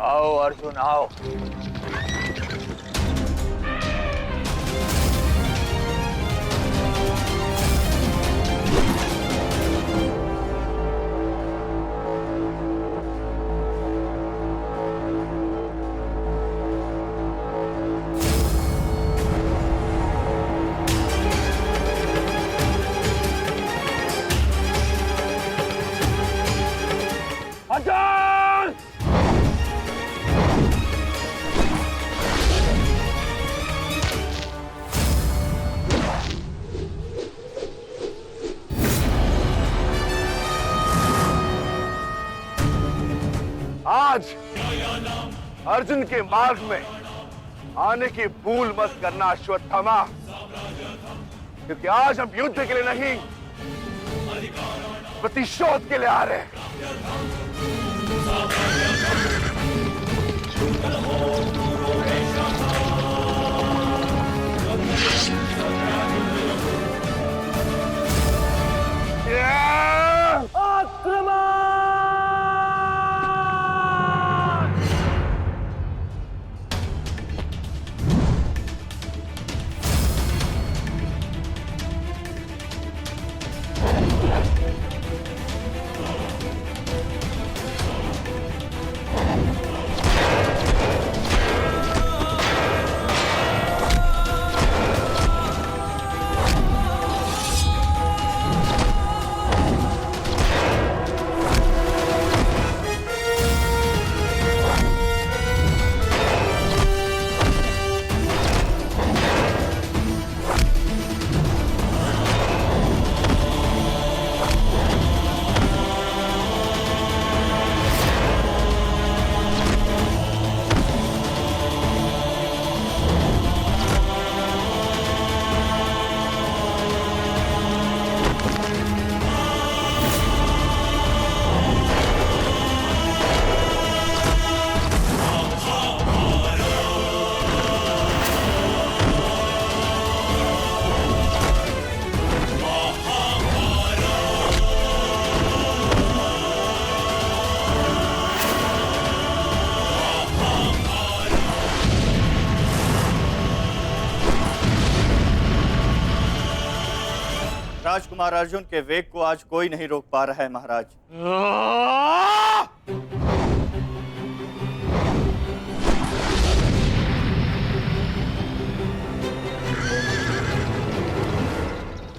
आओ अर्जुन आओ। अर्जुन! आज अर्जुन के मार्ग में आने की भूल मत करना अश्वत्थामा, क्योंकि आज हम युद्ध के लिए नहीं प्रतिशोध के लिए आ रहे हैं। राजकुमार अर्जुन के वेग को आज कोई नहीं रोक पा रहा है महाराज।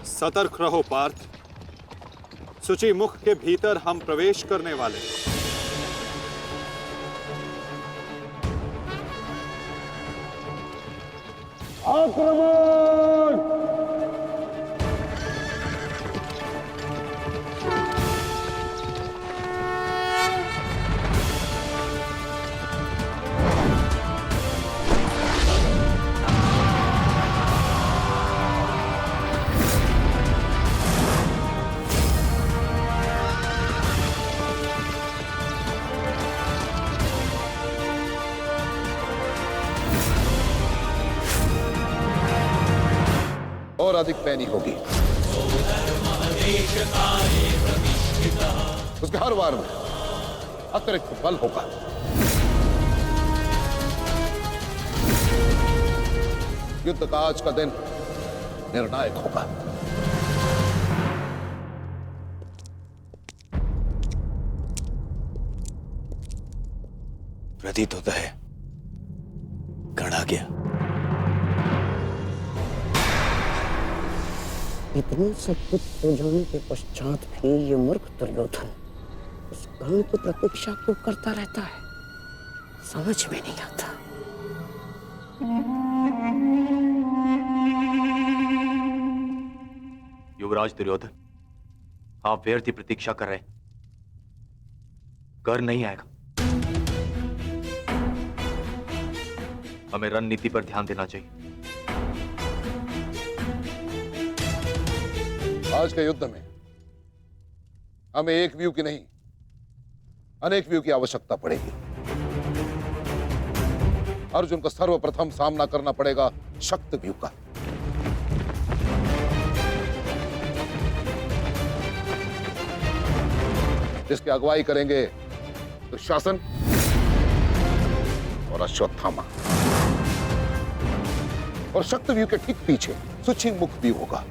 सतर्क रहो पार्थ, सूची मुख के भीतर हम प्रवेश करने वाले। आक्रमण! और अधिक पैनी होगी। उसके हर वार में अतिरिक्त बल होगा। युद्ध का आज का दिन निर्णायक होगा। प्रतीत होता है गण आ गया। इतना सब कुछ हो जाने के पश्चात भी ये मूर्ख दुर्योधन उस गण की प्रतीक्षा क्यों करता रहता है, समझ में नहीं आता। युवराज दुर्योधन, आप व्यर्थ ही प्रतीक्षा कर रहे हैं। कर नहीं आएगा। हमें रणनीति पर ध्यान देना चाहिए। आज के युद्ध में हमें एक व्यू की नहीं अनेक व्यू की आवश्यकता पड़ेगी। अर्जुन को सर्वप्रथम सामना करना पड़ेगा शक्त व्यू का। जिसकी अगुवाई करेंगे दुशासन और अश्वत्थामा, और शक्तव्यूह के ठीक पीछे सुचिमुख मुखव्यूह होगा।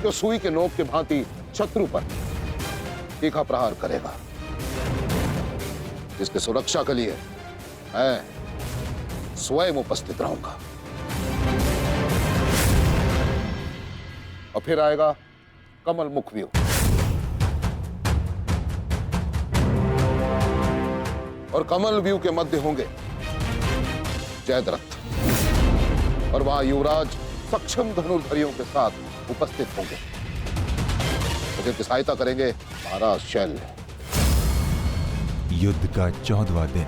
जो सुई के नोक के भांति शत्रु पर तीखा प्रहार करेगा। इसकी सुरक्षा के लिए मैं स्वयं उपस्थित रहूंगा। और फिर आएगा कमल मुखव्यूह, और कमल व्यू के मध्य होंगे जयद्रथ, और वहां युवराज सक्षम धनुर्धरियों के साथ उपस्थित होंगे। मुझे की सहायता करेंगे महाराज शैल्य। युद्ध का 14वां दिन।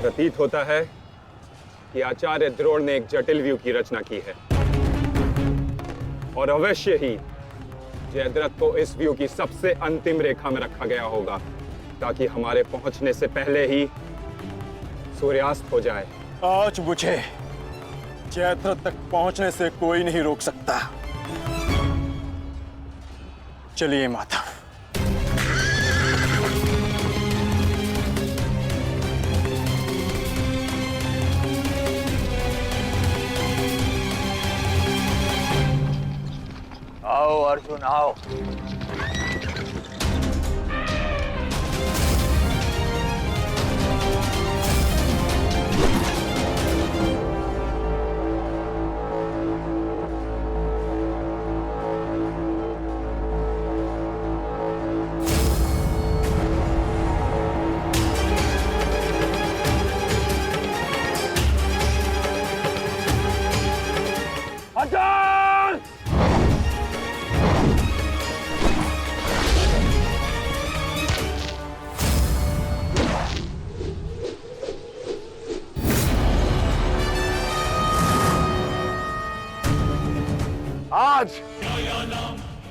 प्रतीत होता है कि आचार्य द्रोण ने एक जटिल व्यू की रचना की है, और अवश्य ही जयद्रथ को इस व्यू की सबसे अंतिम रेखा में रखा गया होगा, ताकि हमारे पहुंचने से पहले ही सूर्यास्त हो जाए। आज मुझे जयद्रथ तक पहुंचने से कोई नहीं रोक सकता। चलिए माता। आओ अर्जुन आओ। आज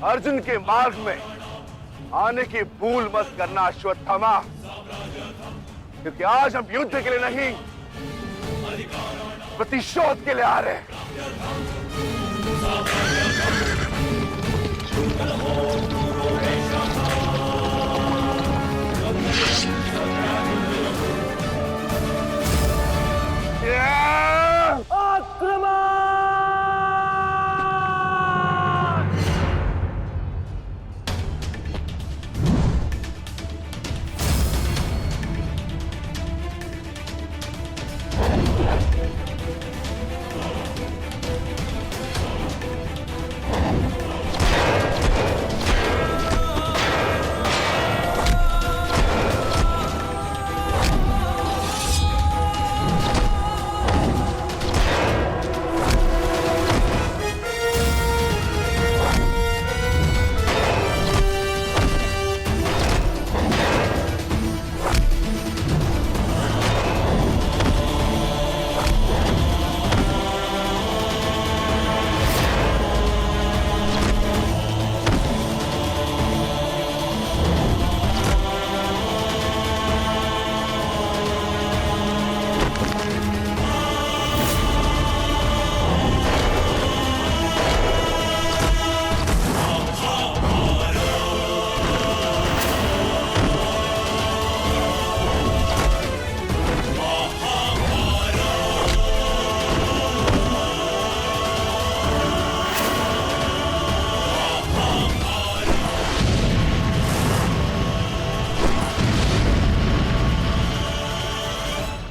अर्जुन के मार्ग में आने की भूल मत करना अश्वत्थामा, क्योंकि आज हम युद्ध के लिए नहीं, प्रतिशोध के लिए आ रहे हैं।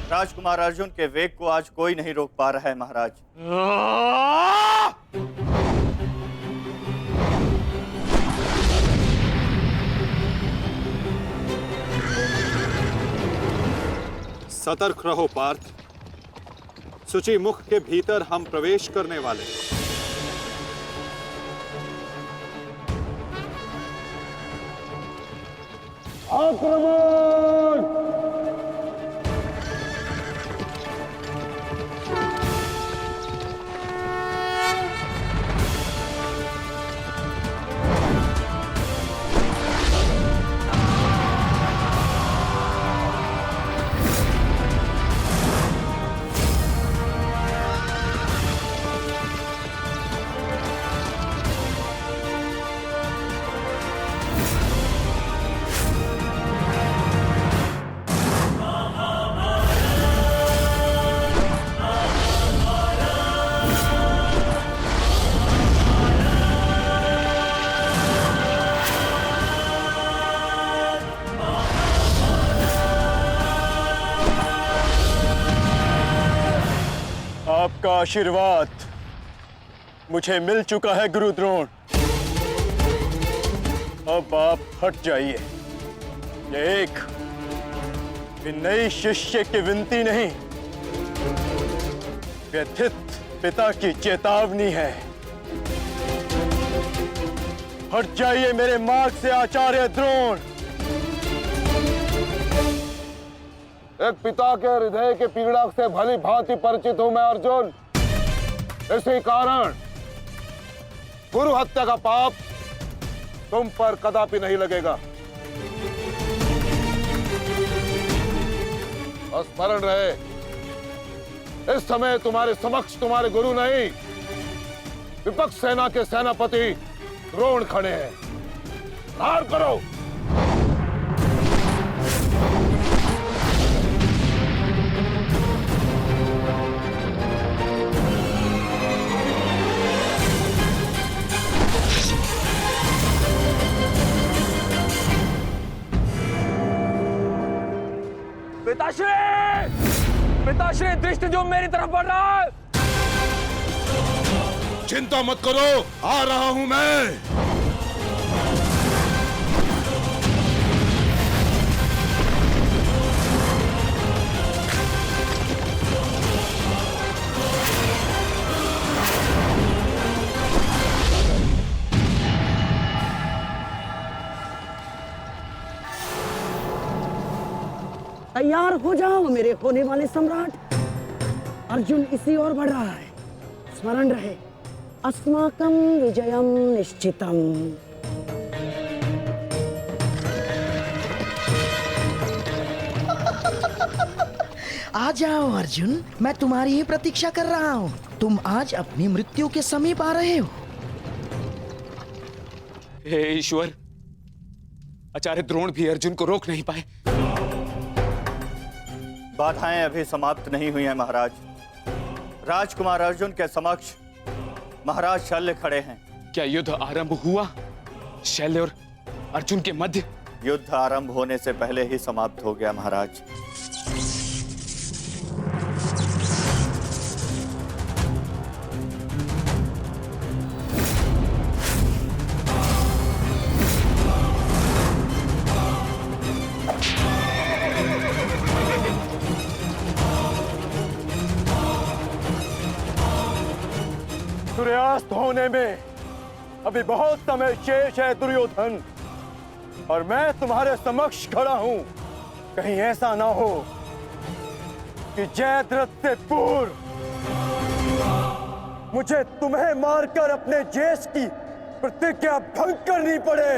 राजकुमार अर्जुन के वेग को आज कोई नहीं रोक पा रहा है महाराज। सतर्क रहो पार्थ। सूची मुख के भीतर हम प्रवेश करने वाले हैं। आपका आशीर्वाद मुझे मिल चुका है गुरु द्रोण। अब आप हट जाइए। ये एक नई शिष्य की विनती नहीं, व्यथित पिता की चेतावनी है। हट जाइए मेरे मार्ग से आचार्य द्रोण। एक पिता के हृदय के पीड़ा से भली भांति परिचित हूं मैं अर्जुन। इसी कारण गुरु हत्या का पाप तुम पर कदापि नहीं लगेगा। और स्मरण रहे, इस समय तुम्हारे समक्ष तुम्हारे गुरु नहीं, विपक्ष सेना के सेनापति द्रोण खड़े हैं। धार करो। पिताश्री दृष्टि जो मेरी तरफ बढ़ रहा है। चिंता मत करो, आ रहा हूं मैं। तैयार हो जाओ मेरे होने वाले सम्राट। अर्जुन इसी ओर बढ़ रहा है। स्मरण रहे, अस्माकं विजयम निश्चितम। आ जाओ अर्जुन, मैं तुम्हारी ही प्रतीक्षा कर रहा हूँ। तुम आज अपनी मृत्यु के समीप आ रहे हो। हे ईश्वर, आचार्य द्रोण भी अर्जुन को रोक नहीं पाए। बाधाएं अभी समाप्त नहीं हुई हैं महाराज। राजकुमार अर्जुन के समक्ष महाराज शल्य खड़े हैं। क्या युद्ध आरंभ हुआ? शल्य और अर्जुन के मध्य? युद्ध आरंभ होने से पहले ही समाप्त हो गया महाराज। सूर्यास्त होने में अभी बहुत समय शेष है दुर्योधन, और मैं तुम्हारे समक्ष खड़ा हूं। कहीं ऐसा ना हो कि जयद्रथ से पूर्व मुझे तुम्हें मारकर अपने जेश की प्रतिज्ञा भंग करनी पड़े।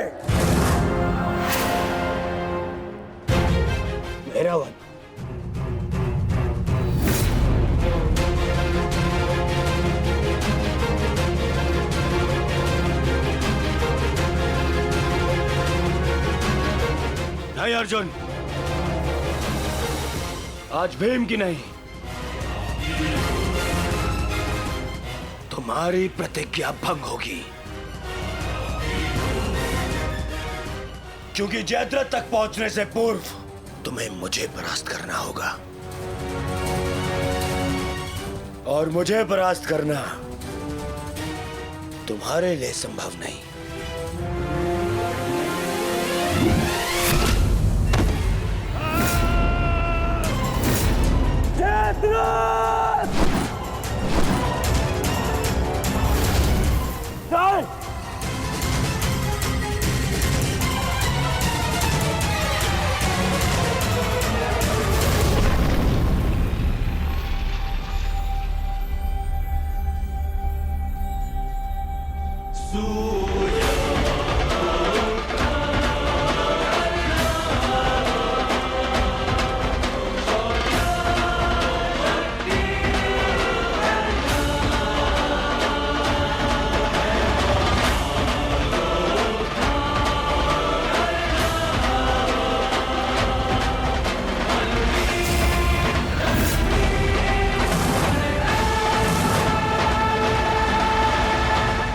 मेरा वन नहीं अर्जुन, आज भीम की नहीं, तुम्हारी प्रतिज्ञा भंग होगी। क्योंकि जयद्रथ तक पहुंचने से पूर्व तुम्हें मुझे परास्त करना होगा, और मुझे परास्त करना तुम्हारे लिए संभव नहीं। जयद्रथ! जय!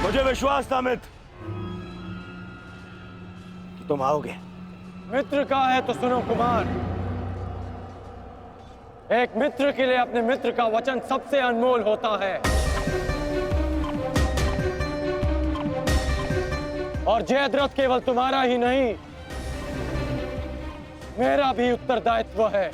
मुझे विश्वास था मित्र कि तुम आओगे। मित्र का है तो सुनो कुमार, एक मित्र के लिए अपने मित्र का वचन सबसे अनमोल होता है। और जयद्रथ केवल तुम्हारा ही नहीं, मेरा भी उत्तरदायित्व है।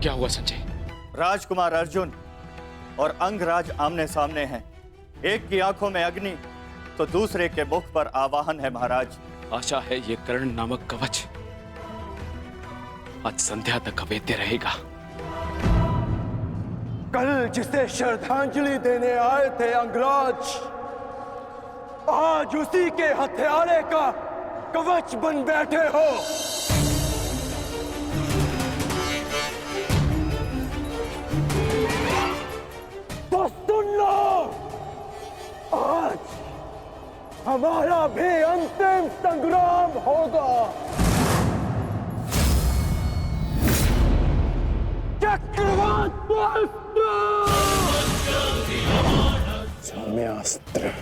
क्या हुआ संजय? राजकुमार अर्जुन और अंगराज आमने सामने हैं। एक की आंखों में अग्नि तो दूसरे के मुख पर आवाहन है महाराज। आशा है ये कर्ण नामक कवच आज संध्या तक अवैध रहेगा। कल जिसे श्रद्धांजलि देने आए थे अंगराज, आज उसी के हत्यारे का कवच बन बैठे हो। तो सुन लो, आज हमारा भी अंतिम संग्राम होगा। चक्रवात सौम्यास्त्र।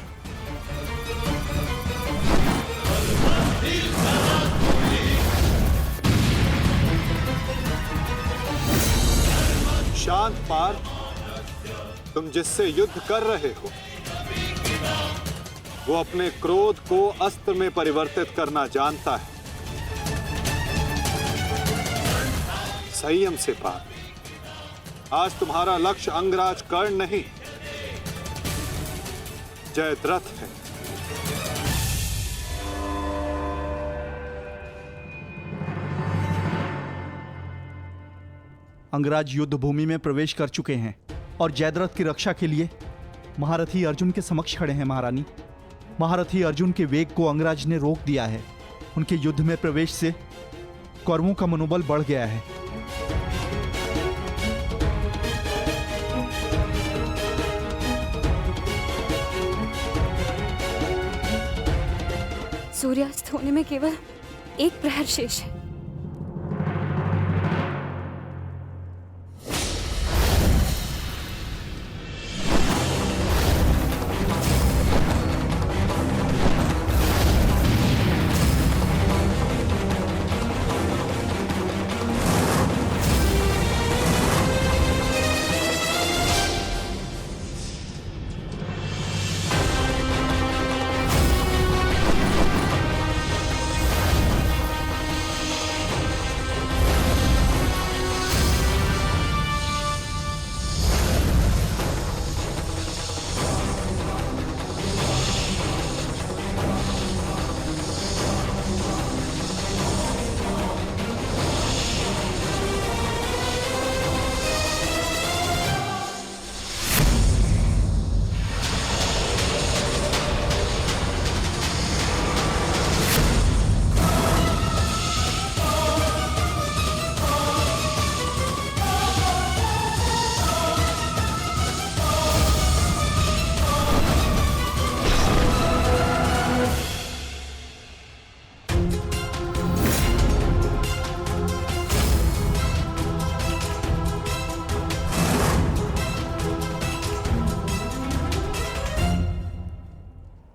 शांत पार्थ, तुम जिससे युद्ध कर रहे हो वो अपने क्रोध को अस्त्र में परिवर्तित करना जानता है। संयम से पार्थ, आज तुम्हारा लक्ष्य अंगराज कर्ण नहीं, जयद्रथ है। अंगराज युद्ध भूमि में प्रवेश कर चुके हैं और जयद्रथ की रक्षा के लिए महारथी अर्जुन के समक्ष खड़े हैं। महारानी, महारथी अर्जुन के वेग को अंगराज ने रोक दिया है। उनके युद्ध में प्रवेश से कौरवों का मनोबल बढ़ गया है। सूर्यास्त होने में केवल एक प्रहर शेष है।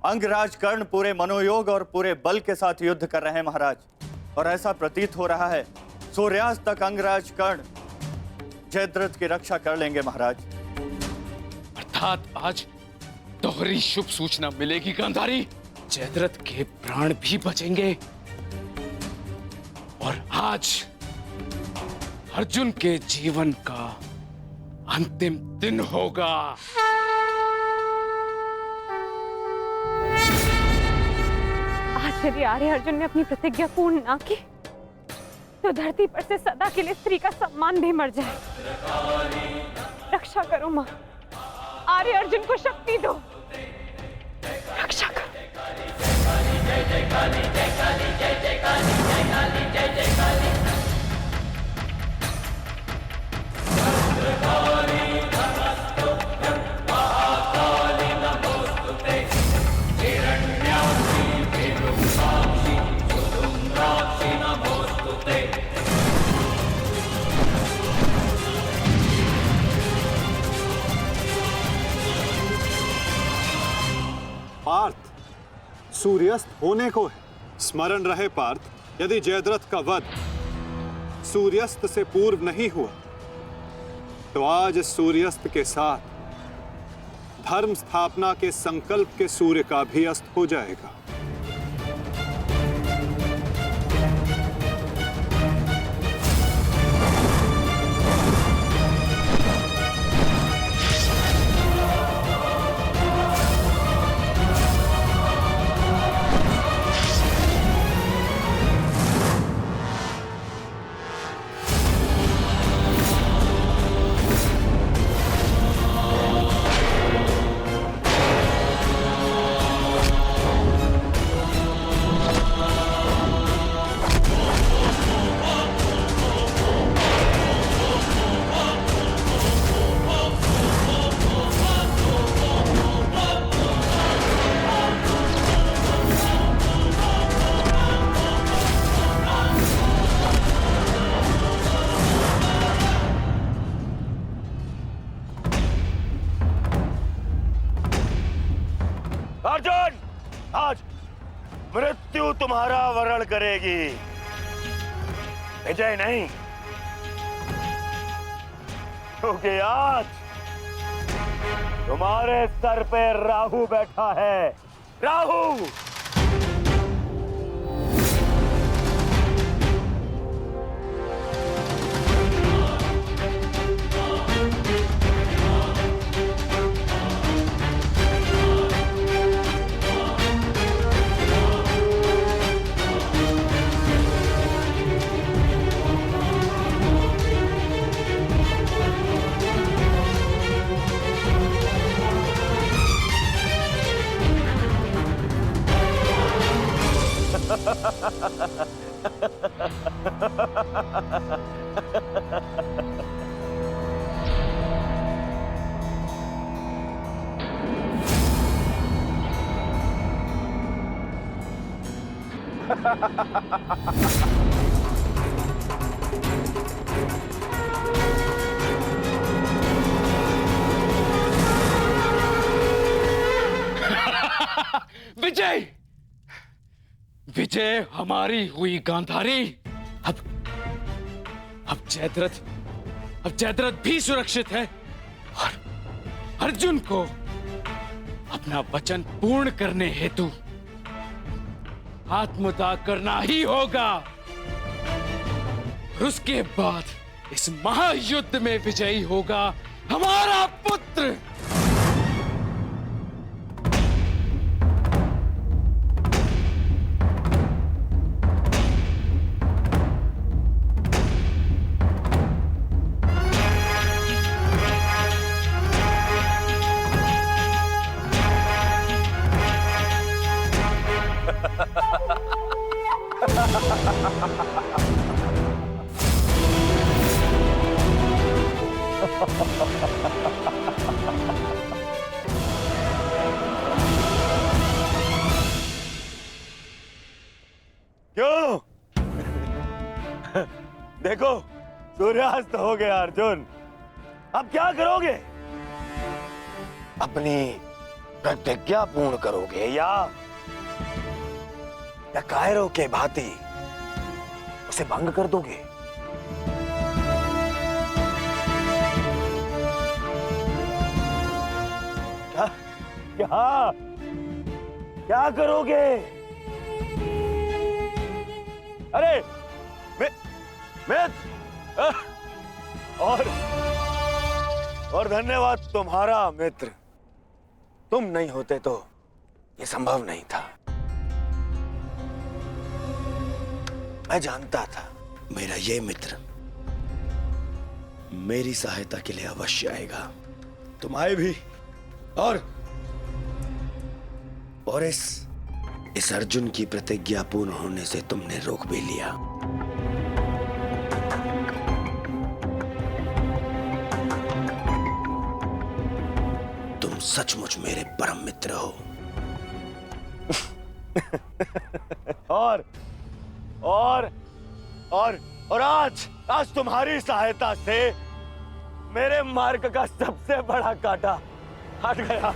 अंगराज कर्ण पूरे मनोयोग और पूरे बल के साथ युद्ध कर रहे हैं महाराज, और ऐसा प्रतीत हो रहा है सूर्यास्त तक अंगराज कर्ण जयद्रथ की रक्षा कर लेंगे महाराज। अर्थात आज दोहरी शुभ सूचना मिलेगी गांधारी। जयद्रथ के प्राण भी बचेंगे और आज अर्जुन के जीवन का अंतिम दिन होगा। आज यदि आर्य अर्जुन ने अपनी प्रतिज्ञा पूर्ण ना की तो धरती पर से सदा के लिए स्त्री का सम्मान भी मर जाए। रक्षा करो मां, आर्य अर्जुन को शक्ति दो, रक्षा करो। पार्थ, सूर्यास्त होने को है। स्मरण रहे पार्थ, यदि जयद्रथ का वध सूर्यास्त से पूर्व नहीं हुआ तो आज सूर्यास्त के साथ धर्म स्थापना के संकल्प के सूर्य का भी अस्त हो जाएगा। अर्जुन, आज मृत्यु तुम्हारा वरण करेगी, विजय नहीं। क्योंकि आज तुम्हारे सर पे राहु बैठा है। राहु विजय, विजय हमारी हुई गांधारी। अब जयद्रथ भी सुरक्षित है और अर्जुन को अपना वचन पूर्ण करने हेतु आत्मदाह करना ही होगा। और उसके बाद इस महायुद्ध में विजयी होगा हमारा पुत्र। क्यों? देखो, सूर्यास्त हो गया अर्जुन। अब क्या करोगे? अपनी प्रतिज्ञा पूर्ण करोगे या कायरों के भांति उसे भंग कर दोगे? क्या क्या करोगे? अरे मित्र, और धन्यवाद तुम्हारा मित्र। तुम नहीं होते तो ये संभव नहीं था। मैं जानता था मेरा ये मित्र मेरी सहायता के लिए अवश्य आएगा। तुम आए भी और इस अर्जुन की प्रतिज्ञा पूर्ण होने से तुमने रोक भी लिया। तुम सचमुच मेरे परम मित्र हो। और आज तुम्हारी सहायता से मेरे मार्ग का सबसे बड़ा कांटा हट गया।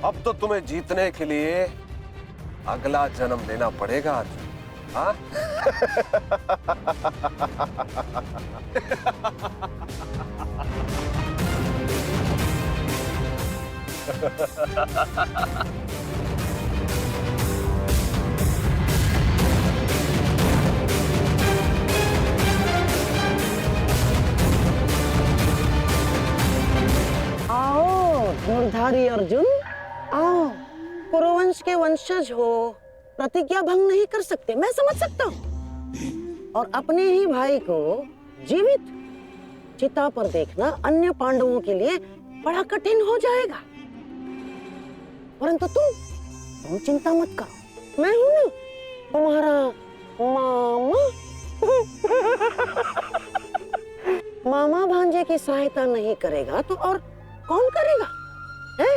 अब तो तुम्हें जीतने के लिए अगला जन्म लेना पड़ेगा अर्जुन। हाँ? आओ धनुर्धारी अर्जुन, आओ। कुरुवंश के वंशज हो, प्रतिज्ञा भंग नहीं कर सकते, मैं समझ सकता हूँ। और अपने ही भाई को जीवित चिता पर देखना अन्य पांडवों के लिए बड़ा कठिन हो जाएगा। परंतु तुम चिंता मत करो, मैं हूं ना तुम्हारा मामा। मामा भांजे की सहायता नहीं करेगा तो और कौन करेगा? है?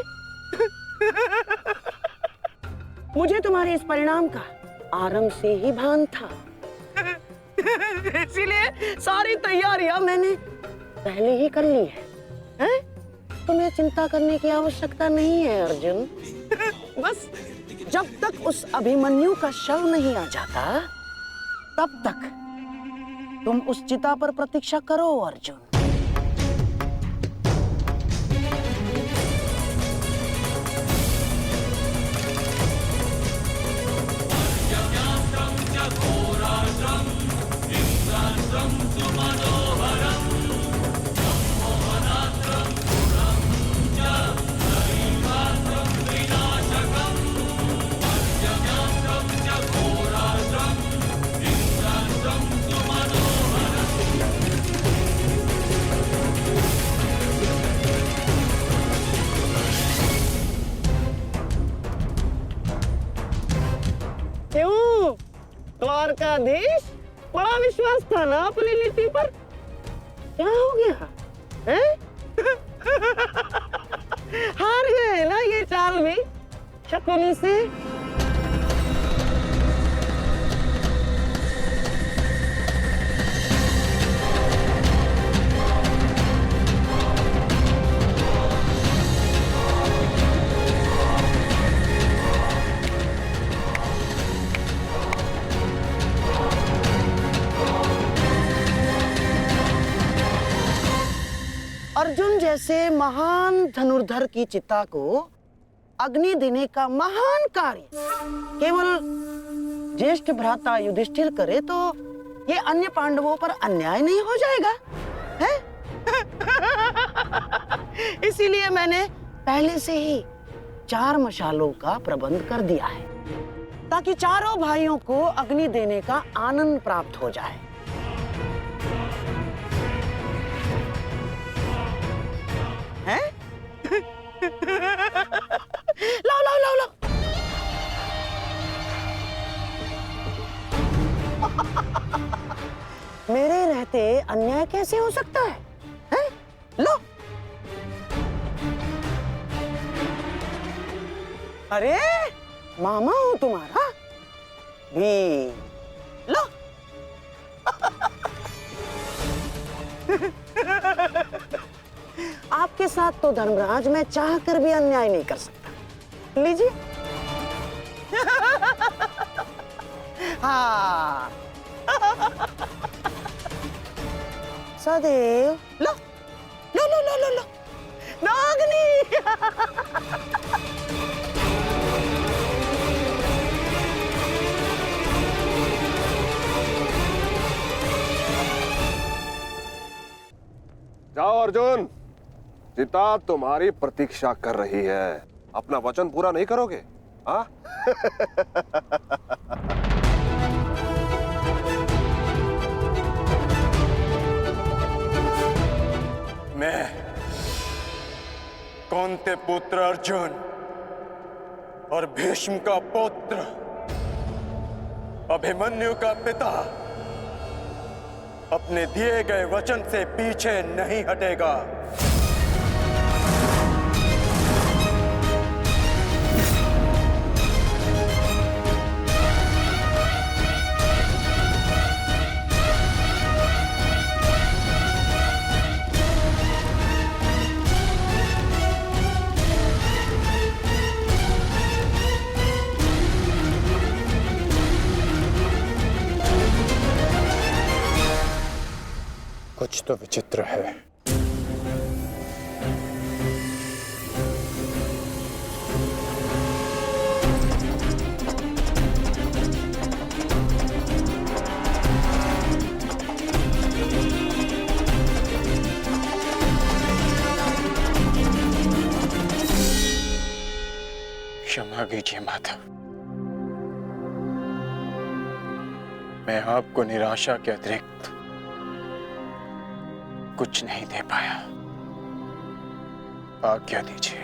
मुझे तुम्हारे इस परिणाम का आरंभ से ही भान था। इसीलिए सारी तैयारियां मैंने पहले ही कर ली है? तुम्हें चिंता करने की आवश्यकता नहीं है अर्जुन। बस जब तक उस अभिमन्यु का शव नहीं आ जाता तब तक तुम उस चिता पर प्रतीक्षा करो अर्जुन। क्यों द्वारकाधीश, बड़ा विश्वास था ना अपनी नीति पर? क्या हो गया है? हार गए ना ये चाल भी शकुनी से? अर्जुन जैसे महान धनुर्धर की चिता को अग्नि देने का महान कार्य केवल ज्येष्ठ भ्राता युधिष्ठिर करे तो ये अन्य पांडवों पर अन्याय नहीं हो जाएगा, है? इसीलिए मैंने पहले से ही 4 मशालों का प्रबंध कर दिया है ताकि चारों भाइयों को अग्नि देने का आनंद प्राप्त हो जाए। हैं? लाओ लाओ लाओ लाओ। मेरे रहते अन्याय कैसे हो सकता है? हैं? लो। अरे मामा हूं तुम्हारा भी, लो। आपके साथ तो धर्मराज मैं चाह कर भी अन्याय नहीं कर सकता। लीजिए। हाँ। सदैव लो लो लो लो लो लो नागनी। जाओ अर्जुन, सीता तुम्हारी प्रतीक्षा कर रही है। अपना वचन पूरा नहीं करोगे? हाँ? मैं कौंते पुत्र अर्जुन और भीष्म का पुत्र, अभिमन्यु का पिता, अपने दिए गए वचन से पीछे नहीं हटेगा। कुछ तो विचित्र है। क्षमा कीजिए माता, मैं आपको निराशा के अतिरिक्त कुछ नहीं दे पाया। आज्ञा दीजिए।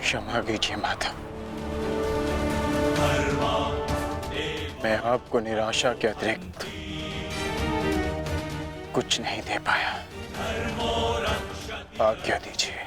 क्षमा कीजिए माता, मैं आपको निराशा के अतिरिक्त कुछ नहीं दे पाया। आज्ञा दीजिए।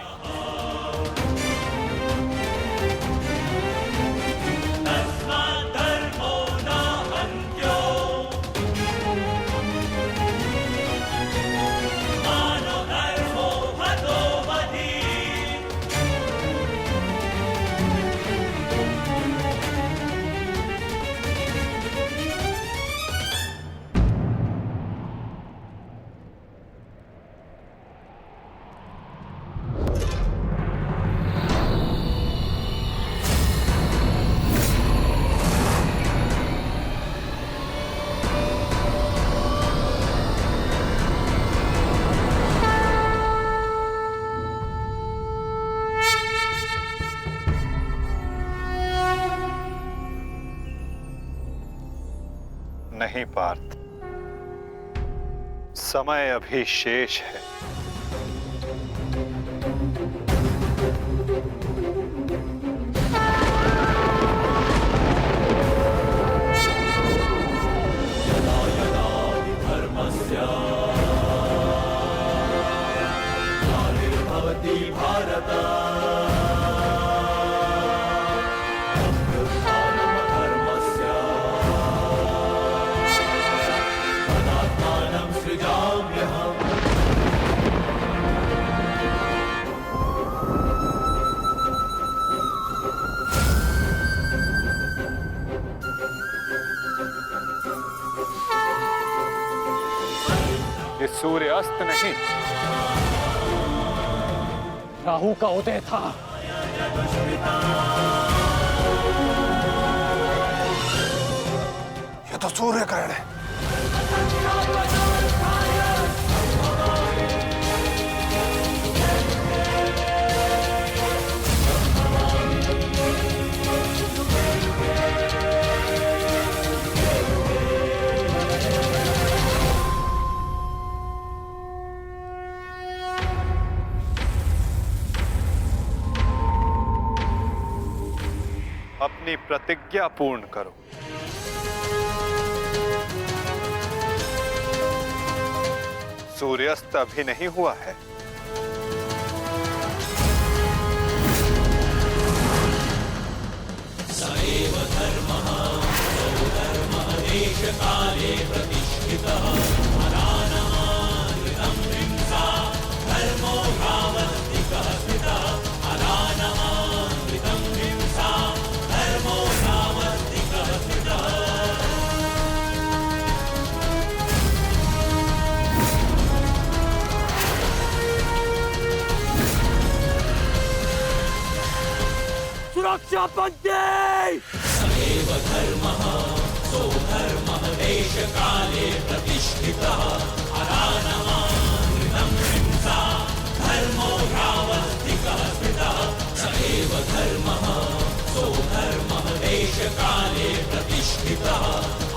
नहीं पार्थ, समय अभी शेष है। ये सूर्य अस्त नहीं, राहु का उदय था। ये तो सूर्य ग्रहण है। अपनी प्रतिज्ञा पूर्ण करो। सूर्यास्त अभी नहीं हुआ है। सएव धर्मः सौधर्मः देशकाले प्रतिष्ठितः अनानमानृतं हिंसा धर्मो भावस्तिकः स्थितः अनानमानृतं हिंसा धर्मो भावस्तिकः स्थितः। सुरक्षा पंक्ति। सएव धर्मः सौधर्मः देशकाले प्रतिष्ठितः अनानमानृतं हिंसा धर्मो भावस्तिकः स्थितः। सएव धर्मः सौधर्मः देशकाले प्रतिष्ठितः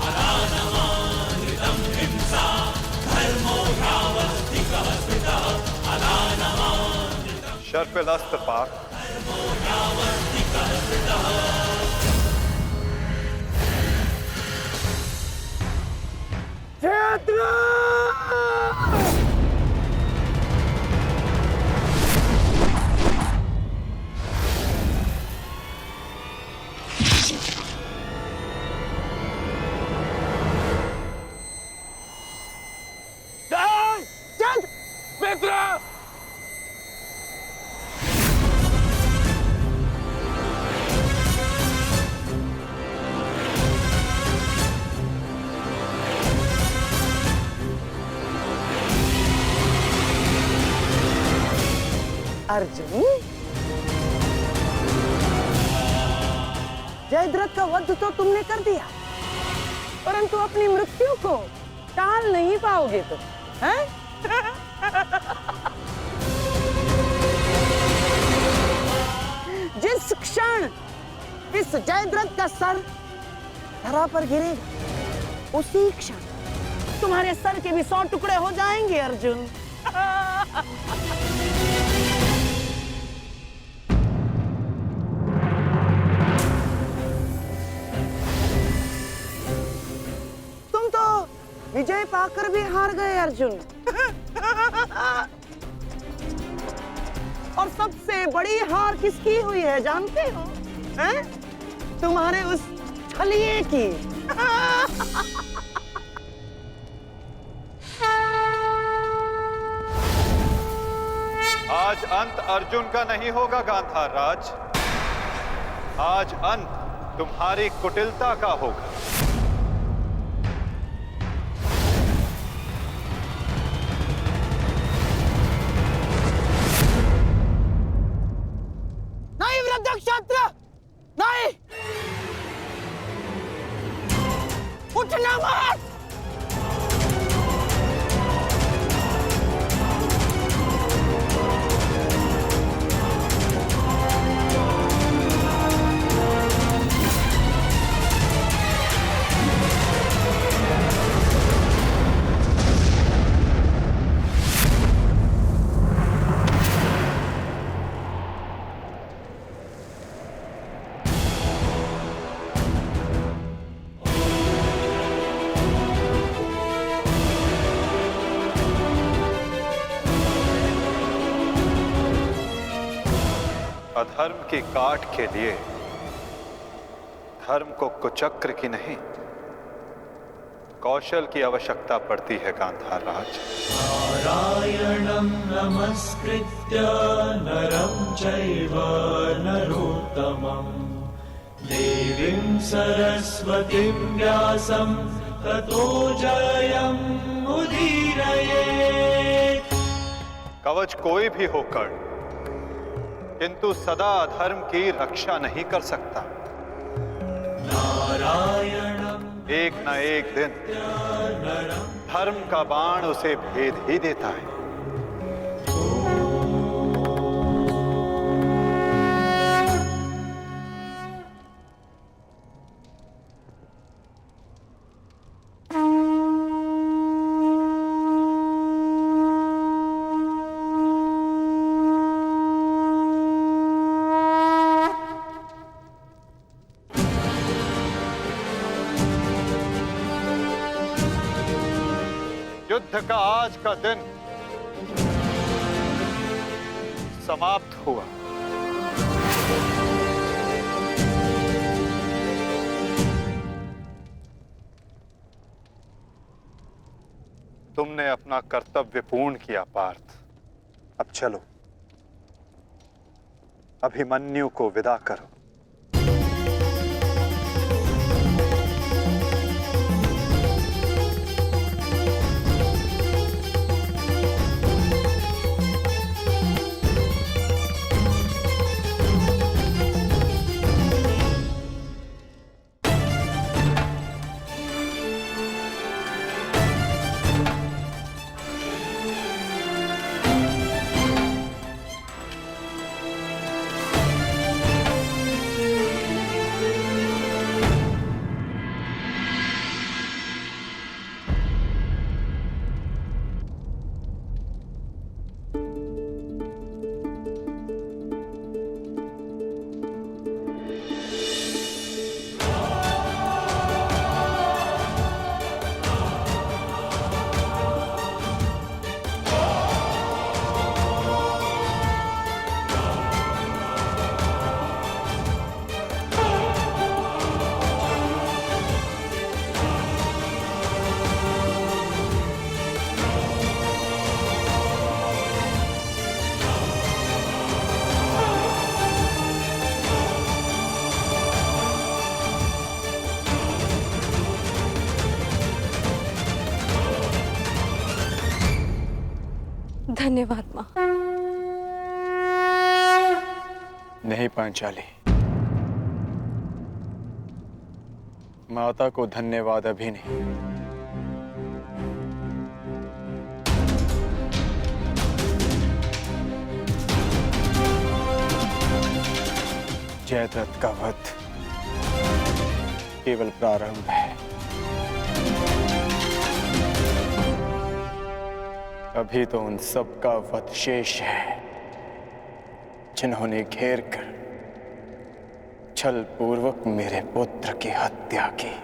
अनानमानृतं हिंसा धर्मो भावस्तिकः स्थितः अनानमानृतं शर्पिलास्त्र पार। मित्र अर्जुन, जयद्रथ का वध तो तुमने कर दिया, परंतु अपनी मृत्यु को टाल नहीं पाओगे तुम, हैं? जिस क्षण इस जयद्रथ का सर धरा पर गिरेगा, उसी क्षण तुम्हारे सर के भी 100 टुकड़े हो जाएंगे अर्जुन। तुम तो विजय पाकर भी हार गए अर्जुन। और सबसे बड़ी हार किसकी हुई है जानते हो? हैं? तुम्हारे उस छलिए की। आज अंत अर्जुन का नहीं होगा गांधार राज। आज अंत तुम्हारी कुटिलता का होगा। नहीं वृद्धक्षत्र, नहीं, उठना मत। अधर्म की काट के लिए धर्म को कुचक्र की नहीं, कौशल की आवश्यकता पड़ती है गांधार राज। नारायणं नमस्कृत्य नरं चैव नरोत्तमं देवीं सरस्वतीं व्यासं ततो जयम् उदीरयेत्। कवच कोई भी होकर किंतु सदा अधर्म की रक्षा नहीं कर सकता। नारायणं एक न एक दिन धर्म का बाण उसे भेद ही देता है। युद्ध का आज का दिन समाप्त हुआ। तुमने अपना कर्तव्य पूर्ण किया पार्थ। अब चलो, अभिमन्यु को विदा करो। धन्यवाद माँ। नहीं पांचाली, माता को धन्यवाद अभी नहीं। जयद्रथ का वध केवल प्रारंभ है। अभी तो उन सब का वध शेष है जिन्होंने घेर कर छल पूर्वक मेरे पुत्र की हत्या की।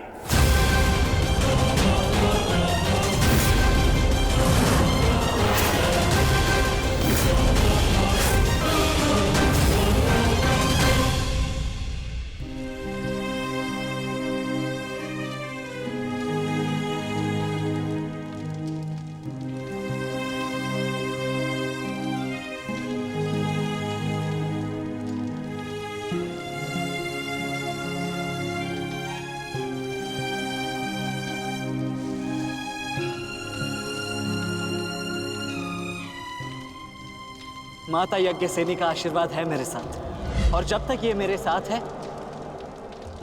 माता यज्ञसेनी का आशीर्वाद है मेरे साथ, और जब तक ये मेरे साथ है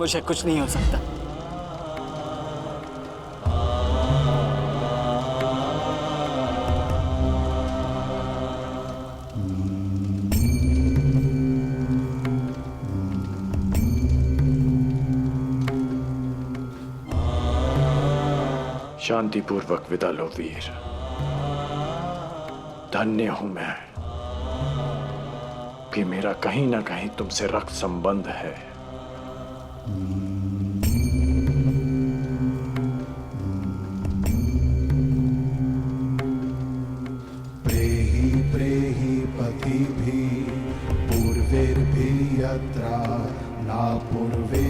मुझे कुछ नहीं हो सकता। शांतिपूर्वक विदा लो वीर। धन्य हूं मैं कि मेरा कहीं ना कहीं तुमसे रक्त संबंध है। प्रेहि प्रेहि पतिभि पूर्वेर्भि यत्रा ना पूर्वे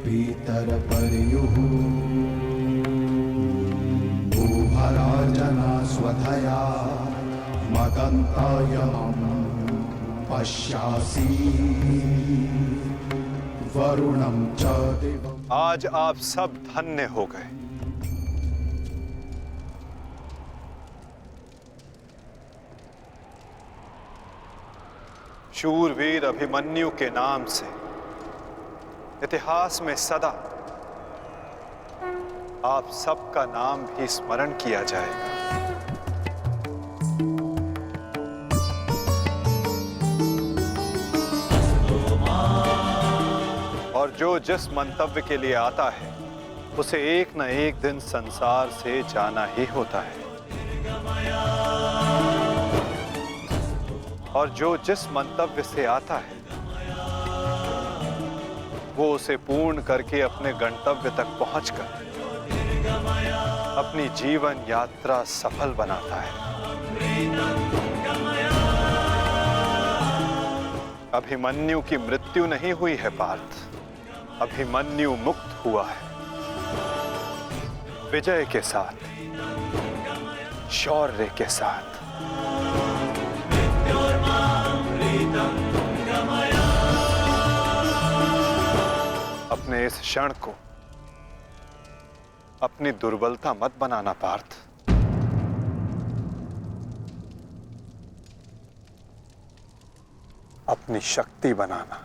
पीतरपर्युः भूभराजना स्वधया मदन्तायमं पश्यासि वरुणं च दिवम्। आज आप सब धन्य हो गए। शूरवीर अभिमन्यु के नाम से इतिहास में सदा आप सबका नाम भी स्मरण किया जाएगा। और जो जिस मंतव्य के लिए आता है उसे एक न एक दिन संसार से जाना ही होता है। और जो जिस मंतव्य से आता है वो उसे पूर्ण करके अपने गंतव्य तक पहुंचकर अपनी जीवन यात्रा सफल बनाता है। अभिमन्यु की मृत्यु नहीं हुई है पार्थ, अभिमन्यु मुक्त हुआ है विजय के साथ, शौर्य के साथ। अपने इस क्षण को अपनी दुर्बलता मत बनाना पार्थ। अपनी शक्ति बनाना।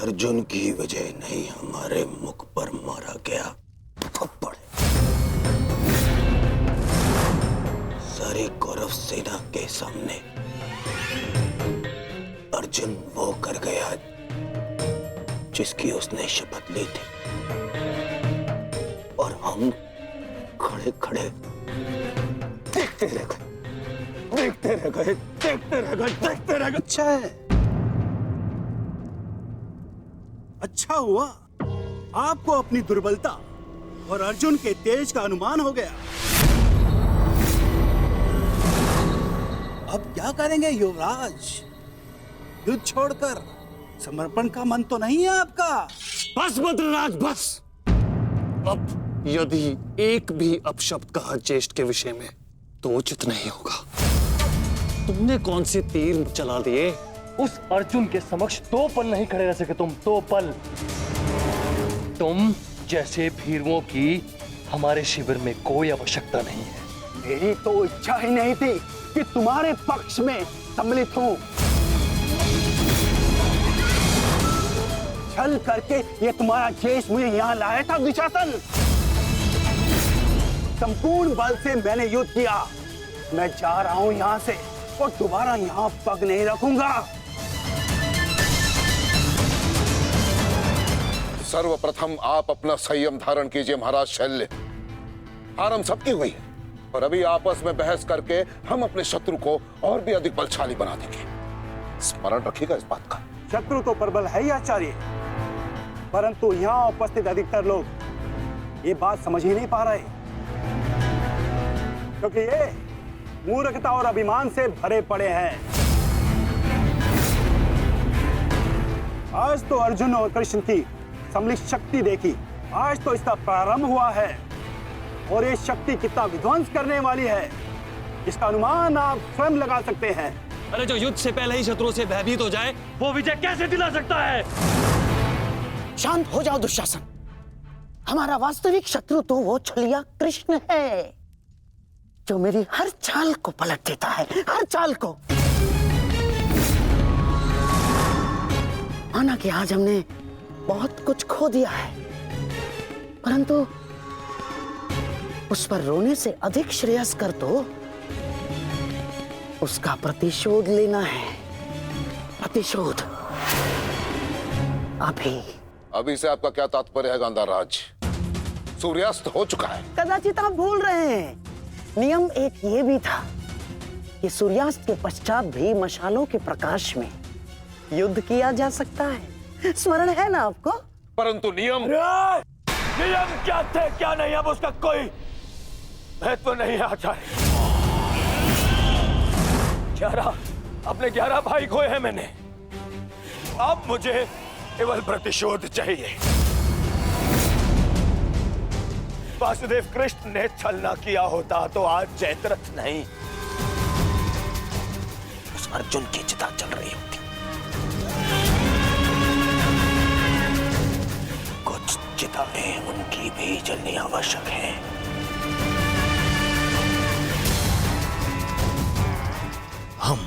अर्जुन की वजह नहीं हमारे मुख पर मारा गया थप्पड़। सारी कौरव सेना के सामने अर्जुन वो कर गया जिसकी उसने शपथ ली थी, और हम खड़े खड़े देखते रह गए, देखते रह गए, देखते रह गए, देखते रह गए। अच्छा है, अच्छा हुआ आपको अपनी दुर्बलता और अर्जुन के तेज का अनुमान हो गया। अब क्या करेंगे युवराज? युद्ध छोड़कर समर्पण का मन तो नहीं है आपका? बस बद्रराज बस। अब यदि एक भी अपशब्द कहा ज्येष्ठ के विषय में तो उचित नहीं होगा। तुमने कौन से तीर चला दिए? उस अर्जुन के समक्ष 2 पल नहीं खड़े रह सके तुम, 2 पल। तुम जैसे भीरुओं की हमारे शिविर में कोई आवश्यकता नहीं है। मेरी तो इच्छा ही नहीं थी कि तुम्हारे पक्ष में सम्मिलित हूं। छल करके ये तुम्हारा ज्येष्ठ मुझे यहाँ लाया था दुशासन। संपूर्ण बल से मैंने युद्ध किया। मैं जा रहा हूं यहाँ से और दोबारा यहाँ पग नहीं रखूंगा। सर्वप्रथम आप अपना संयम धारण कीजिए महाराज शैल्य। हार हम सबकी हुई है और अभी आपस में बहस करके हम अपने शत्रु को और भी अधिक बलशाली बना देंगे। स्मरण रखिएगा इस बात का। शत्रु तो प्रबल है ही आचार्य, परंतु यहाँ उपस्थित अधिकतर लोग ये बात समझ ही नहीं पा रहे, क्योंकि ये मूर्खता और अभिमान से भरे पड़े हैं। आज तो अर्जुन और कृष्ण की सम्मिलित शक्ति देखी, आज तो इसका प्रारंभ हुआ है और ये शक्ति कितना विध्वंस करने वाली है इसका अनुमान आप स्वयं लगा सकते हैं। अरे जो युद्ध से पहले ही शत्रुओं से भयभीत हो जाए वो विजय कैसे दिला सकता है? शांत हो जाओ दुशासन। हमारा वास्तविक शत्रु तो वो छलिया कृष्ण है जो मेरी हर चाल को पलट देता है, हर चाल को। माना कि आज हमने बहुत कुछ खो दिया है, परंतु उस पर रोने से अधिक श्रेयस्कर तो उसका प्रतिशोध लेना है। प्रतिशोध अभी से आपका क्या तात्पर्य है गांधार राज? सूर्यास्त हो चुका है। कदाचित आप भूल रहे हैं, नियम एक ये भी था कि सूर्यास्त के पश्चात भी मशालों के प्रकाश में युद्ध किया जा सकता है। स्मरण है ना आपको? परंतु नियम क्या थे क्या नहीं, अब उसका कोई महत्व नहीं है आचार्य। 11 अपने 11 भाई खोए हैं मैंने, अब मुझे केवल प्रतिशोध चाहिए। वासुदेव कृष्ण ने छलना किया होता तो आज जयद्रथ नहीं, उस अर्जुन की चिता चल रही होती। कुछ चिताएं उनकी भी जलनी आवश्यक है। हम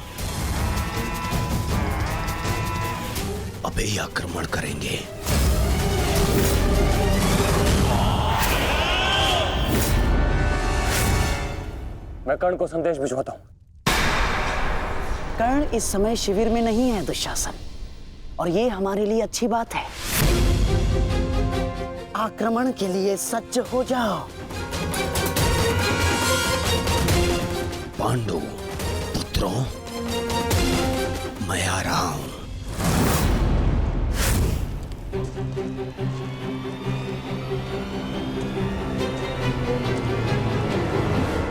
अभी आक्रमण करेंगे। मैं कर्ण को संदेश भिजवाता हूं। कर्ण इस समय शिविर में नहीं है दुशासन, और ये हमारे लिए अच्छी बात है। आक्रमण के लिए सज्ज हो जाओ। पांडु पुत्रों, मैं आ रहा हूं।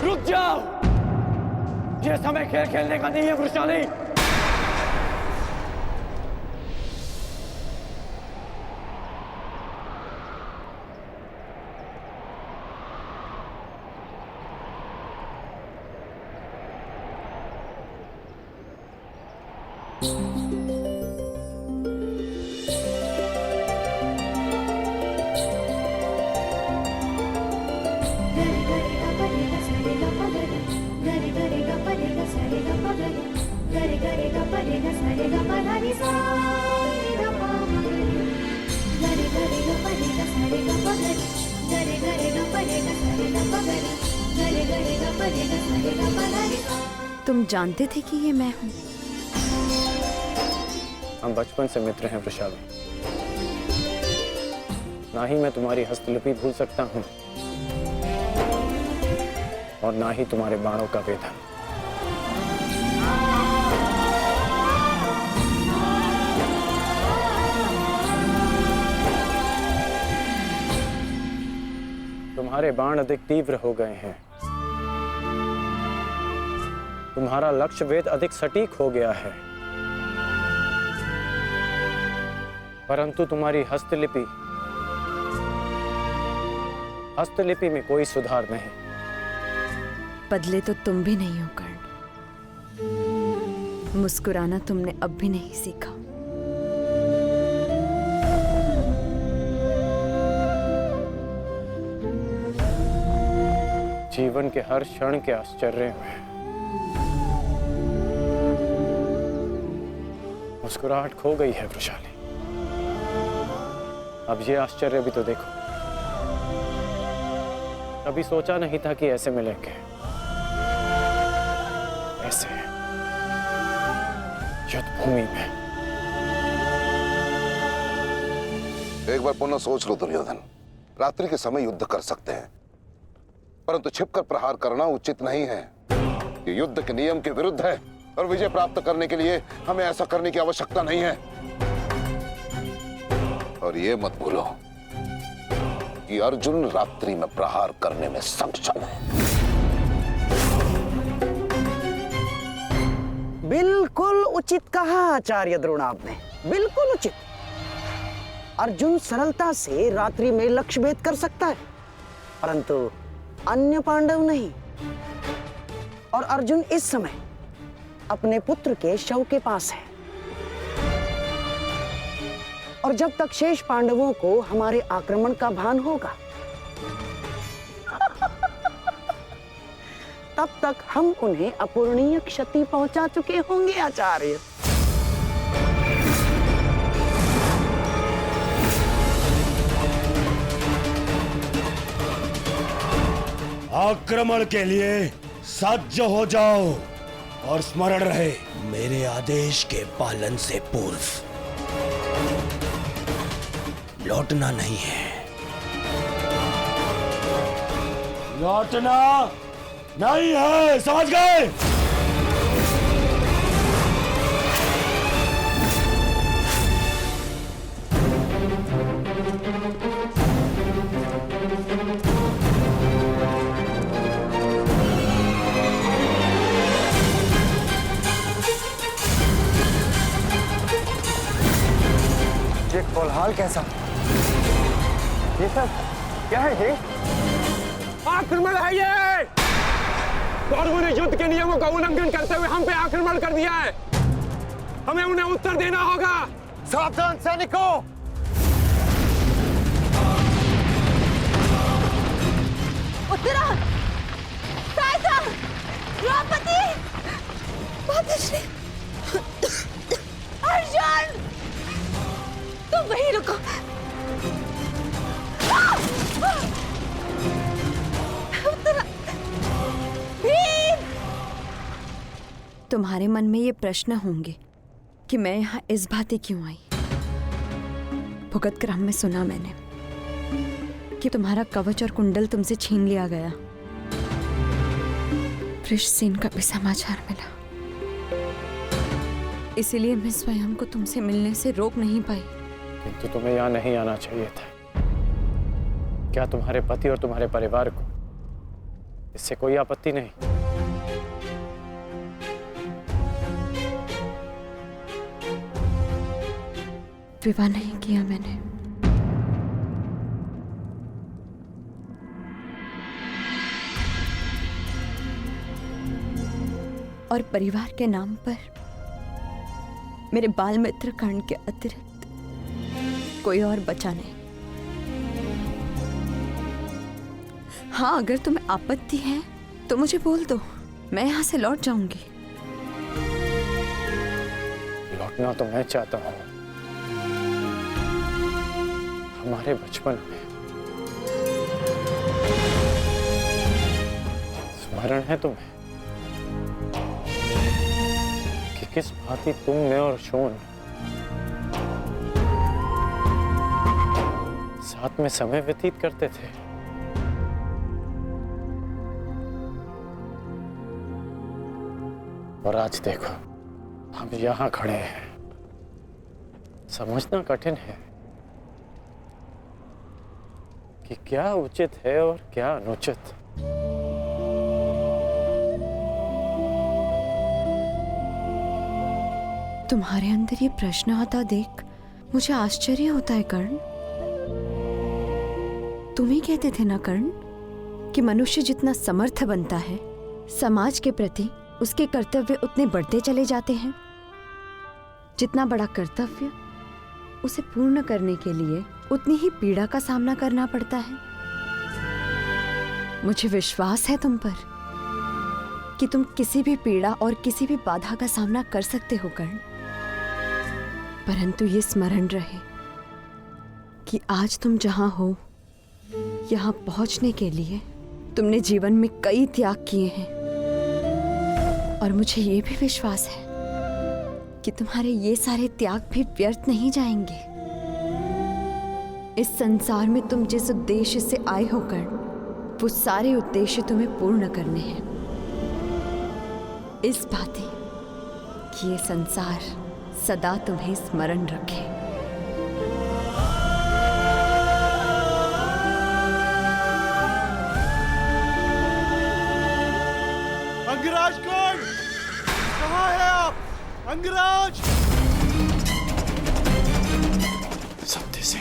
रुक जाओ, ये समय खेल खेलने का नहीं है वृषाली। तुम जानते थे कि ये मैं हूँ? हम बचपन से मित्र हैं वृषाली। ना ही मैं तुम्हारी हस्तलिपि भूल सकता हूँ और ना ही तुम्हारे बाणों का वेधन। तुम्हारे बाण अधिक तीव्र हो गए हैं, तुम्हारा लक्ष्य वेद अधिक सटीक हो गया है, परंतु तुम्हारी हस्तलिपि में कोई सुधार नहीं। बदले तो तुम भी नहीं हो कर्ण। मुस्कुराना तुमने अब भी नहीं सीखा। जीवन के हर क्षण के आश्चर्य में मुस्कुराहट खो गई है वृषाली। अब ये आश्चर्य भी तो देखो। कभी सोचा नहीं था कि ऐसे मिलेंगे, ऐसे युद्ध भूमि में। एक बार पुनः सोच लो दुर्योधन, रात्रि के समय युद्ध कर सकते हैं, परंतु छिपकर प्रहार करना उचित नहीं है। ये युद्ध के नियम के विरुद्ध है और विजय प्राप्त करने के लिए हमें ऐसा करने की आवश्यकता नहीं है। और ये मत भूलो कि अर्जुन रात्रि में प्रहार करने में सक्षम है। बिल्कुल उचित कहा आचार्य द्रोण आपने, बिल्कुल उचित। अर्जुन सरलता से रात्रि में लक्ष्य भेद कर सकता है, परंतु अन्य पांडव नहीं। और अर्जुन इस समय अपने पुत्र के शव के पास है, और जब तक शेष पांडवों को हमारे आक्रमण का भान होगा तब तक हम उन्हें अपूरणीय क्षति पहुंचा चुके होंगे आचार्य। आक्रमण के लिए सज्ज हो जाओ और स्मरण रहे मेरे आदेश के पालन से पूर्व लौटना नहीं है। लौटना नहीं है, समझ गए? ये कोलाहल कैसा? ये सब क्या है? ये आक्रमण है ये। कौरवों ने युद्ध के नियमों का उल्लंघन करते हुए हम पे आक्रमण कर दिया है। हमें उन्हें उत्तर देना होगा। सावधान सैनिकों! उत्तरा, सायसा, द्रौपदी, मातश्री, अर्जुन, तुम वहीं रुको। उत्तरा, भीम! तुम्हारे मन में ये प्रश्न होंगे कि मैं यहाँ इस भांति क्यों आई। भुगत क्रम में सुना मैंने कि तुम्हारा कवच और कुंडल तुमसे छीन लिया गया। वृषसेन का भी समाचार मिला, इसीलिए मैं स्वयं को तुमसे मिलने से रोक नहीं पाई। किंतु तुम्हें यहाँ नहीं आना चाहिए था। क्या तुम्हारे पति और तुम्हारे परिवार को इससे कोई आपत्ति नहीं? विवाह नहीं किया मैंने। और परिवार के नाम पर मेरे बाल मित्र कर्ण के अतिरिक्त कोई और बचा नहीं। हाँ, अगर तुम्हें आपत्ति है तो मुझे बोल दो, मैं यहाँ से लौट जाऊंगी। लौटना तो मैं चाहता हूँ। हमारे बचपन में स्मरण है तुम्हें कि किस भांति तुम, मैं और शोन साथ में समय व्यतीत करते थे। और आज देखो, हम यहाँ खड़े हैं। समझना कठिन है कि क्या उचित है और क्या अनुचित। तुम्हारे अंदर ये प्रश्न आता देख मुझे आश्चर्य होता है कर्ण। तुम ही कहते थे ना कर्ण कि मनुष्य जितना समर्थ बनता है, समाज के प्रति उसके कर्तव्य उतने बढ़ते चले जाते हैं। जितना बड़ा कर्तव्य, उसे पूर्ण करने के लिए उतनी ही पीड़ा का सामना करना पड़ता है। मुझे विश्वास है तुम पर कि तुम किसी भी पीड़ा और किसी भी बाधा का सामना कर सकते हो कर्ण। परंतु ये स्मरण रहे कि आज तुम जहां हो, यहां पहुंचने के लिए तुमने जीवन में कई त्याग किए हैं। और मुझे ये भी विश्वास है कि तुम्हारे ये सारे त्याग भी व्यर्थ नहीं जाएंगे। इस संसार में तुम जिस उद्देश्य से आए हो कर्ण, वो सारे उद्देश्य तुम्हें पूर्ण करने हैं। इस भांति कि ये संसार सदा तुम्हें स्मरण रखे। अंगराज कर्ण, कहाँ है आप? अंगराज! सत्य से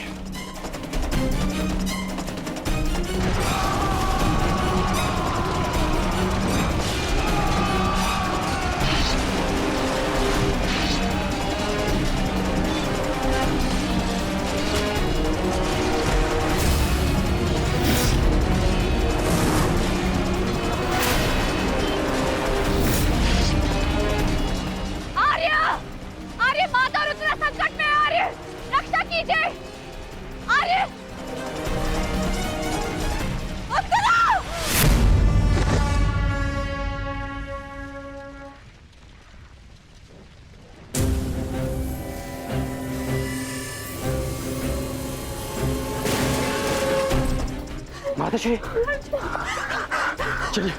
माताश्री चलिए